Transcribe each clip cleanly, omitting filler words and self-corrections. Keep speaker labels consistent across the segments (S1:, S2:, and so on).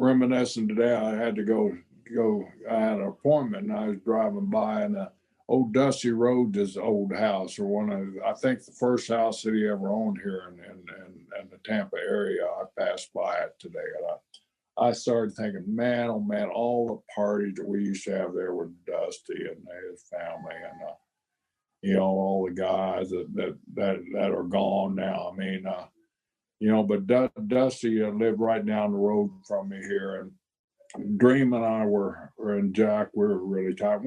S1: reminiscing today. I had to go. I had an appointment, and I was driving by, and old Dusty Rhodes' old house, or one of, I think, the first house that he ever owned here in the Tampa area. I passed by it today, and I started thinking, man, oh man, all the parties that we used to have there with Dusty and his family, and all the guys that are gone now. I mean, but Dusty lived right down the road from me here, and Dream and I and Jack, we were really tight.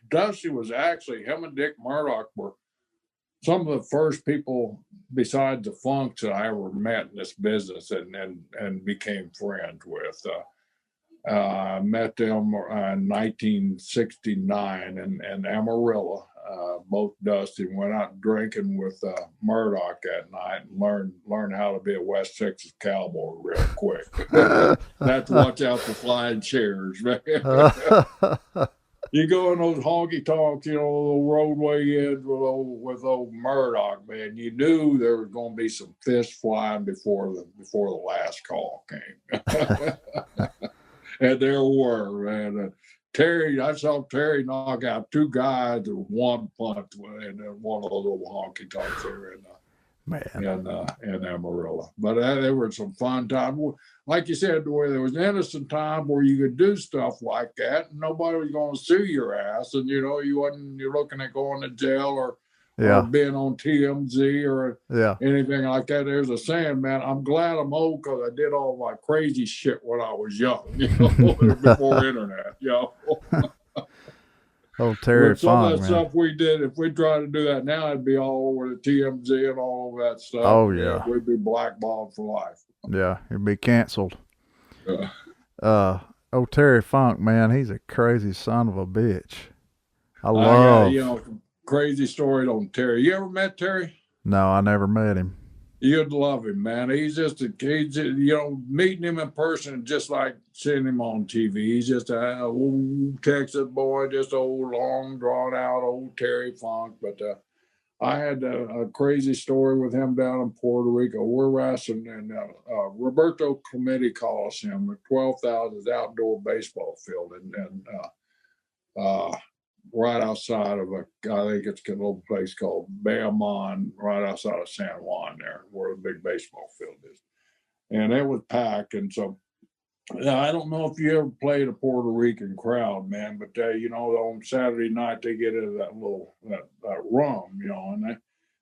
S1: Dusty was actually, him and Dick Murdoch were some of the first people besides the Funks that I ever met in this business and became friends with. I met them in 1969 in Amarillo. Both Dusty went out drinking with Murdoch that night and learned how to be a West Texas cowboy real quick. That's watch out for flying chairs, man. You go in those honky tonks, the roadway ends with old Murdoch, man. You knew there was going to be some fists flying before the last call came, and there were, man. Terry, I saw Terry knock out two guys with one punch, and then one of those little honky tonks there in Amarillo. But there were some fun times. Like you said, where there was an innocent time where you could do stuff like that, and nobody was going to sue your ass, and you're looking at going to jail or being on TMZ or anything like that. There's a saying, man, I'm glad I'm old because I did all my crazy shit when I was young, before internet,
S2: Oh, Terry
S1: some
S2: Funk,
S1: of that stuff we did, if we tried to do that now, it'd be all over the TMZ and all of that stuff.
S2: Oh, yeah.
S1: We'd be blackballed for life.
S2: Yeah, it'd be canceled. Terry Funk, man, he's a crazy son of a bitch. I love.
S1: Crazy story on Terry. You ever met Terry?
S2: No, I never met him.
S1: You'd love him, man. He's meeting him in person, just like seeing him on TV. He's just a old Texas boy, just old, long, drawn out old Terry Funk. But I had a crazy story with him down in Puerto Rico. We're wrestling, and Roberto Clemente Coliseum, the 12,000 outdoor baseball field, and right outside of I think it's a little place called Bayamon, right outside of San Juan there, where the big baseball field is. And it was packed. And so I don't know if you ever played a Puerto Rican crowd, man, but on Saturday night they get into that rum, and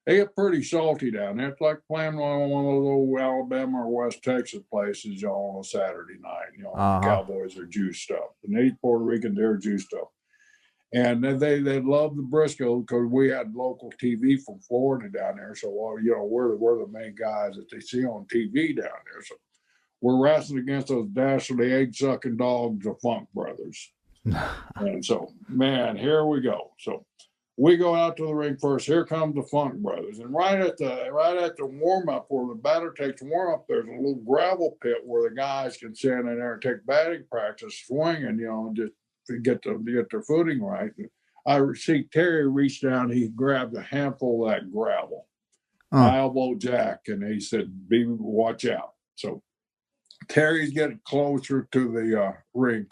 S1: they get pretty salty down there. It's like playing one of those old Alabama or West Texas places, on a Saturday night. The Cowboys are juiced up, and these Puerto Ricans, they're juiced up. And they love the Brisco because we had local TV from Florida down there. So, we're the main guys that they see on TV down there. So we're wrestling against those dastardly egg-sucking dogs, the Funk Brothers. And so, man, here we go. So we go out to the ring first. Here comes the Funk Brothers. And right at the warm-up, where the batter takes warm-up, there's a little gravel pit where the guys can stand in there and take batting practice, swinging, and just to get their footing right. I see Terry reach down, he grabbed a handful of that gravel. I elbowed Jack, and he said, watch out. So Terry's getting closer to the ring,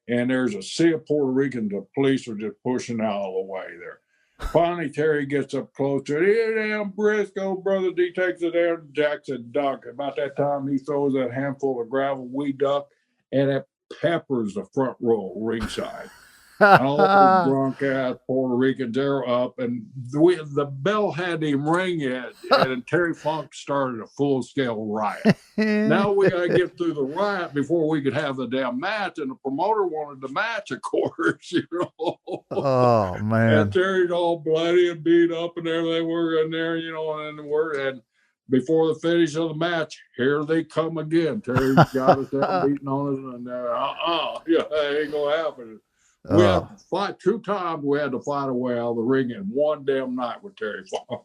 S1: and there's a sea of Puerto Ricans. The police are just pushing out of the way there. Finally, Terry gets up closer. Here, damn Brisco, brother. He takes it there. Jack said, duck. About that time, he throws that handful of gravel. We duck, and it peppers the front row ringside. All the drunk ass Puerto Ricans, they're up, and the bell hadn't even ring yet, and Terry Funk started a full scale riot. Now we got to get through the riot before we could have the damn match, and the promoter wanted the match, of course.
S2: Oh man!
S1: And Terry's all bloody and beat up, and everything. We're in there, and before the finish of the match, here they come again. Terry's got us out beating on us, and that ain't gonna happen. We had to fight 2 times. We had to fight our way out of the ring in one damn night with Terry Funk.